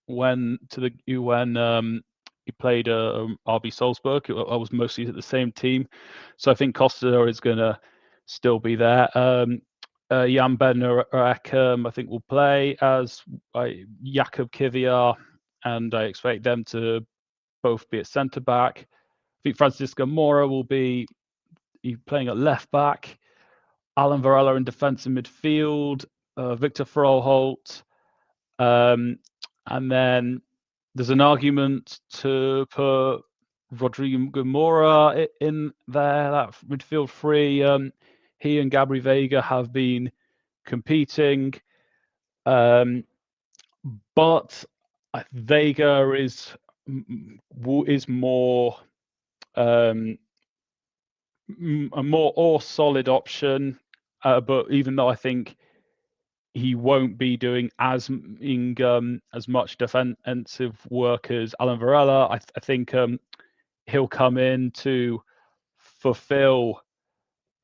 when he played RB Salzburg. I was mostly at the same team, so I think Costa is going to still be there. Jan Bednarek, I think, will play, as Jakub Kivior, and I expect them to both be at centre back. I think Francisco Mora will be playing at left back. Alan Varela in defence and midfield. Victor Froholt. And then there's an argument to put Rodrigo Mora in there, that midfield three. He and Gabri Vega have been competing, but Vega is more a more solid option. But even though I think he won't be doing as much defensive work as Alan Varela, I think he'll come in to fulfill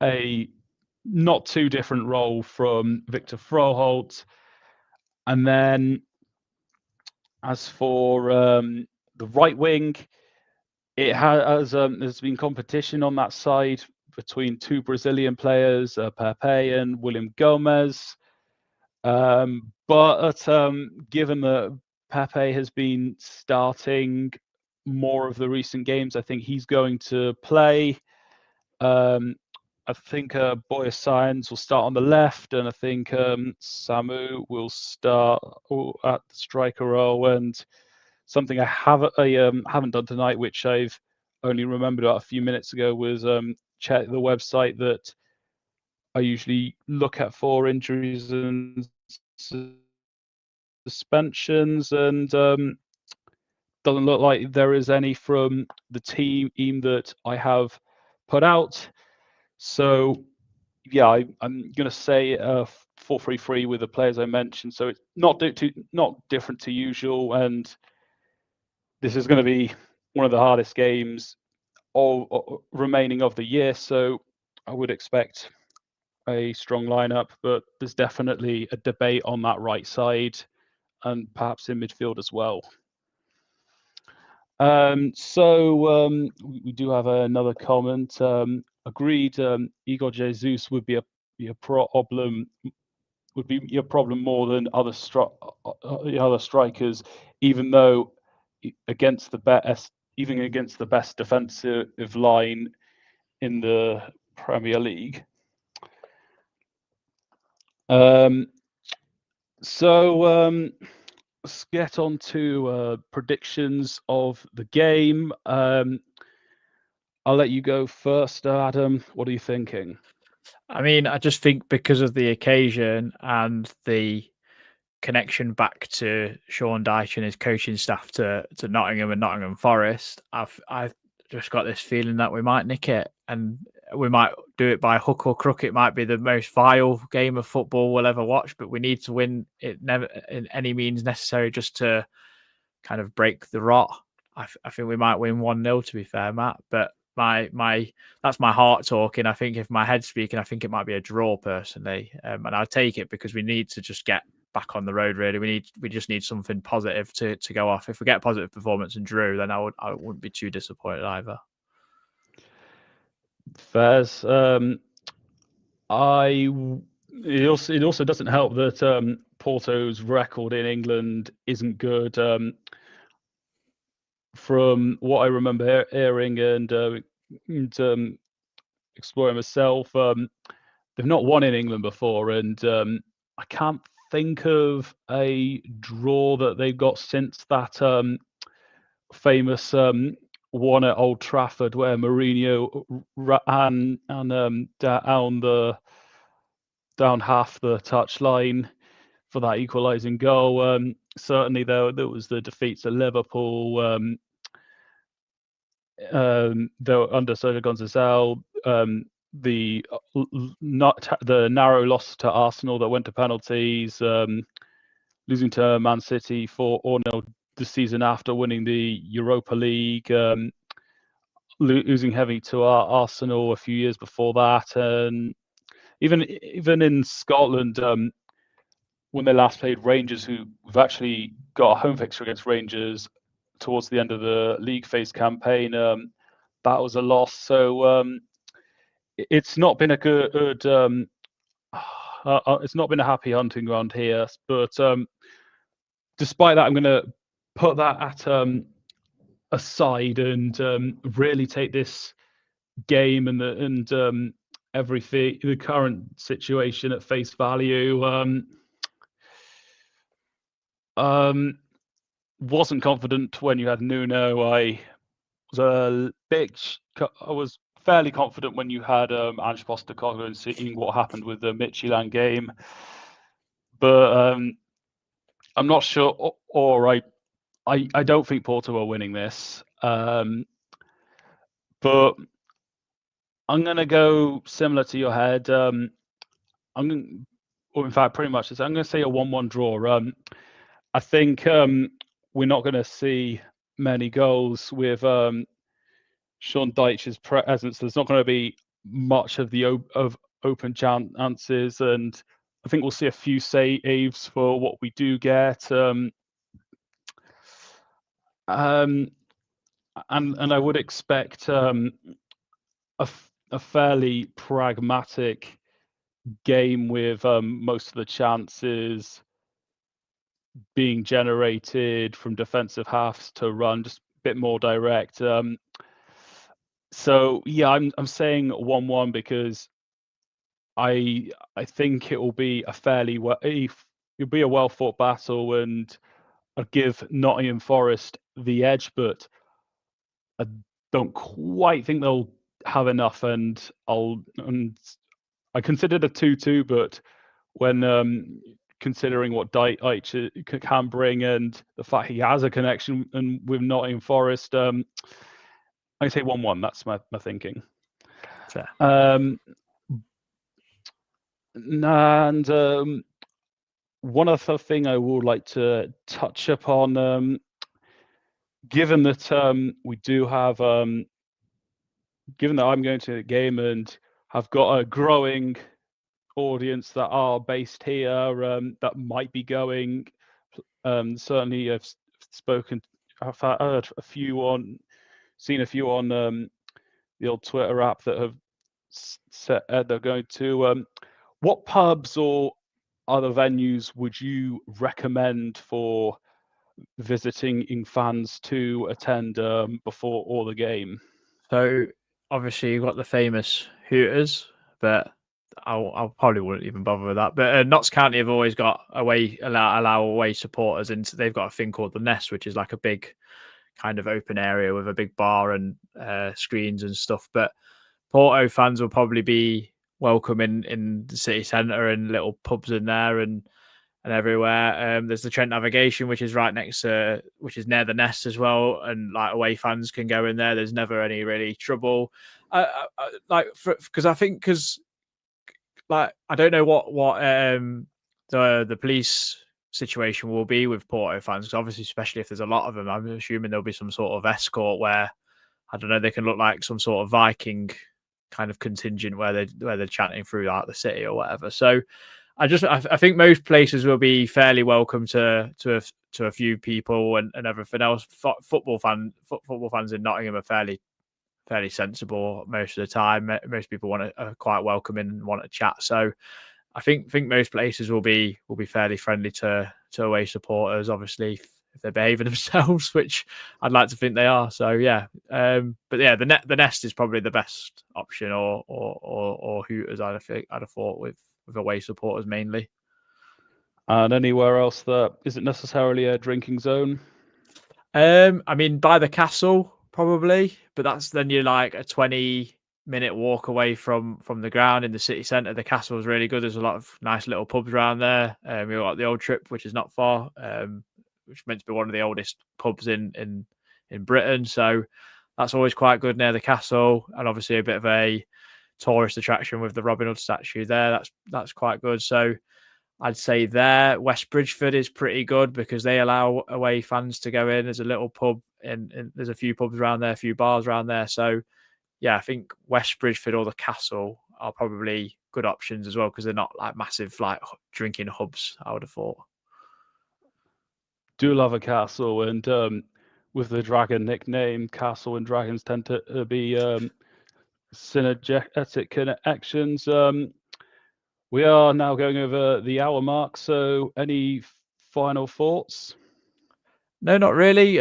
a not too different role from Victor Froholt. And then as for the right wing, it has there's been competition on that side between two Brazilian players, Pepe and William Gomez. But given that Pepe has been starting more of the recent games, I think he's going to play. I think Boya Science will start on the left, and I think Samu will start at the striker role. And something I haven't done tonight, which I've only remembered about a few minutes ago, was check the website that I usually look at for injuries and suspensions, and doesn't look like there is any from the team that I have put out. So yeah, I'm going to say 4-3-3 with the players I mentioned. So it's not different to usual, and this is going to be one of the hardest games remaining of the year. So I would expect a strong lineup, but there's definitely a debate on that right side and perhaps in midfield as well. We do have another comment. Agreed, Igor Jesus would be a problem more than other strikers, even though against the best defensive line in the Premier League. Let's get on to predictions of the game. I'll let you go first, Adam. What are you thinking? I mean, I just think because of the occasion and the connection back to Sean Dyche and his coaching staff to Nottingham and Nottingham Forest, I've just got this feeling that we might nick it, and we might do it by hook or crook. It might be the most vile game of football we'll ever watch, but we need to win it never in any means necessary just to kind of break the rot. I think we might win 1-0, to be fair, Matt, but that's my heart talking. I think if my head's speaking, I think it might be a draw personally, and I'll take it because we need to just get back on the road. Really, we just need something positive to go off. If we get a positive performance and drew, then I wouldn't be too disappointed either. Fairs. It also doesn't help that Porto's record in England isn't good. From what I remember hearing and exploring myself, they've not won in England before, and I can't think of a draw that they've got since that famous one at Old Trafford where Mourinho ran and down half the touchline for that equalising goal. Certainly, there was the defeats at Liverpool. Though under Sergio Gonzalez, the narrow loss to Arsenal that went to penalties, losing to Man City 4-0 the season after winning the Europa League, losing heavy to Arsenal a few years before that, and even in Scotland, when they last played Rangers, who've actually got a home fixture against Rangers towards the end of the league phase campaign. That was a loss. So it's not been a good it's not been a happy hunting ground here. But despite that, I'm going to put that at aside and really take this game and everything, the current situation at face value. Wasn't confident when you had Nuno. I was fairly confident when you had Ange Postecoglou and seeing what happened with the Midtjylland game, but I'm not sure. Or I don't think Porto are winning this. But I'm going to go similar to your head. I'm going, or in fact, pretty much, I'm going to say a 1-1 draw. I think we're not going to see many goals with Sean Dyche's presence. There's not going to be much of the open chances, and I think we'll see a few saves for what we do get. And I would expect a fairly pragmatic game with most of the chances being generated from defensive halves to run, just a bit more direct. So yeah, I'm saying 1-1 because I think it will be a it'll be a well fought battle, and I'll give Nottingham Forest the edge, but I don't quite think they'll have enough, and I considered a 2-2, but when considering what Deitch can bring and the fact he has a connection with Nottingham Forest, I say 1-1. That's my thinking. Fair. And one other thing I would like to touch upon, given that we do have, given that I'm going to the game and have got a growing audience that are based here, that might be going. Certainly, I've heard a few seen a few on the old Twitter app that have said they're going to. What pubs or other venues would you recommend for visiting fans to attend before or the game? So obviously you've got the famous Hooters, but I probably wouldn't even bother with that. But Notts County have always got allow away supporters into. They've got a thing called the Nest, which is like a big kind of open area with a big bar and screens and stuff. But Porto fans will probably be welcome in the city centre and little pubs in there and everywhere. There's the Trent Navigation, which is right next to, which is near the Nest as well, and like away fans can go in there. There's never any really trouble. Because like I don't know what the police situation will be with Porto fans. Because obviously, especially if there's a lot of them, I'm assuming there'll be some sort of escort where I don't know, they can look like some sort of Viking kind of contingent where they're chanting through like the city or whatever. So I think most places will be fairly welcome to a few people and everything else. Football fans in Nottingham are fairly sensible most of the time. Most people are quite welcoming and want to chat. So I think most places will be fairly friendly to away supporters. Obviously, if they're behaving themselves, which I'd like to think they are. So yeah, but yeah, the Nest is probably the best option, or Hooters. I'd have thought with away supporters mainly. And anywhere else that isn't necessarily a drinking zone? I mean, by the castle probably, but that's then you're like a 20-minute walk away from the ground in the city centre. The castle is really good. There's a lot of nice little pubs around there. We've got the Old Trip, which is not far, which is meant to be one of the oldest pubs in Britain. So that's always quite good near the castle, and obviously a bit of a tourist attraction with the Robin Hood statue there. That's quite good. So I'd say there. West Bridgeford is pretty good because they allow away fans to go in. There's a little pub and there's a few pubs around there, a few bars around there. So yeah, I think West Bridgeford or the Castle are probably good options as well because they're not like massive like drinking hubs, I would have thought. Do love a castle, and with the dragon nickname, castle and dragons tend to be synergetic connections. We are now going over the hour mark, so any final thoughts? No, not really.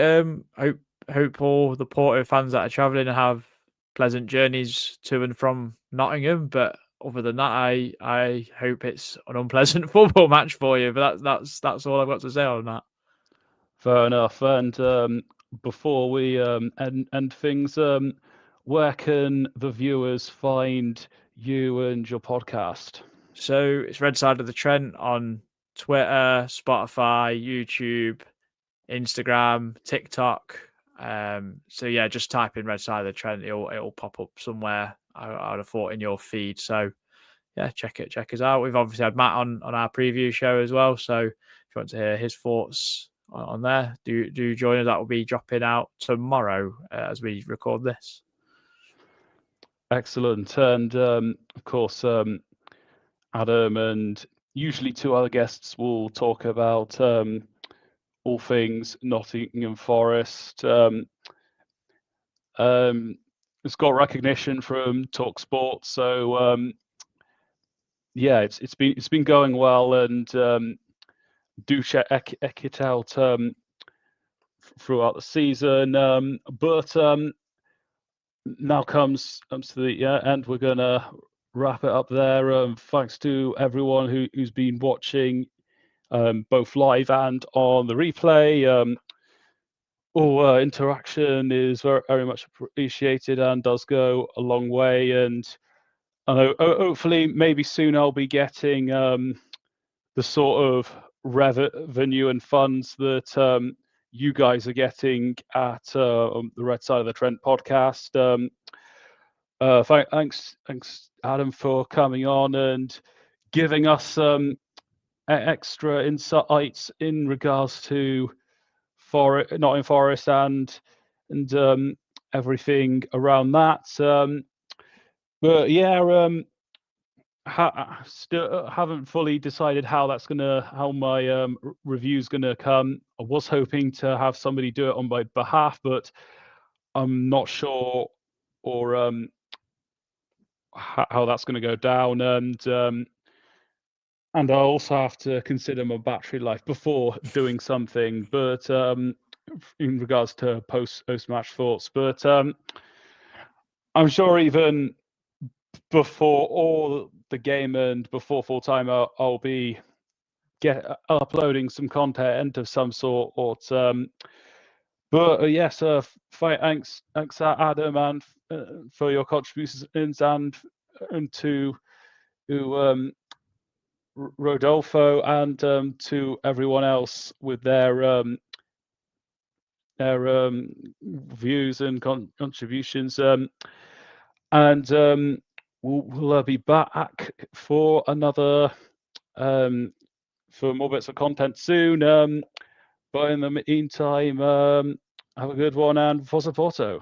Hope all the Porto fans that are travelling have pleasant journeys to and from Nottingham. But other than that, I hope it's an unpleasant football match for you. But that's all I've got to say on that. Fair enough. And before we end things, where can the viewers find you and your podcast? So it's Red Side of the Trent on Twitter, Spotify, YouTube, Instagram, TikTok. So yeah, just type in Red Side of the Trent. It'll pop up somewhere. I would have thought in your feed. So yeah, check us out. We've obviously had Matt on our preview show as well. So if you want to hear his thoughts on there, do join us. That will be dropping out tomorrow as we record this. Excellent. And of course, Adam and usually two other guests will talk about all things Nottingham Forest. It's got recognition from Talk Sport, so yeah, it's been going well, and do check it out throughout the season. But now comes to the end. We're gonna wrap it up there. Thanks to everyone who's been watching, both live and on the replay. All interaction is very, very much appreciated and does go a long way. And I know hopefully maybe soon I'll be getting the sort of revenue and funds that you guys are getting at the Red Side of the Trent podcast. Thanks, Adam, for coming on and giving us some extra insights in regards to Nottingham Forest and everything around that. But yeah, still haven't fully decided how my review's gonna come. I was hoping to have somebody do it on my behalf, but I'm not sure or how that's gonna go down. And I also have to consider my battery life before doing something. But in regards to post-match thoughts, but I'm sure even before all the game and before full time, I'll be uploading some content of some sort. But yes, thanks, Adam, and for your contributions, and to Rodolfo, and to everyone else with their views and contributions. And we'll be back for another for more bits of content soon. But in the meantime, have a good one, and Forza Porto.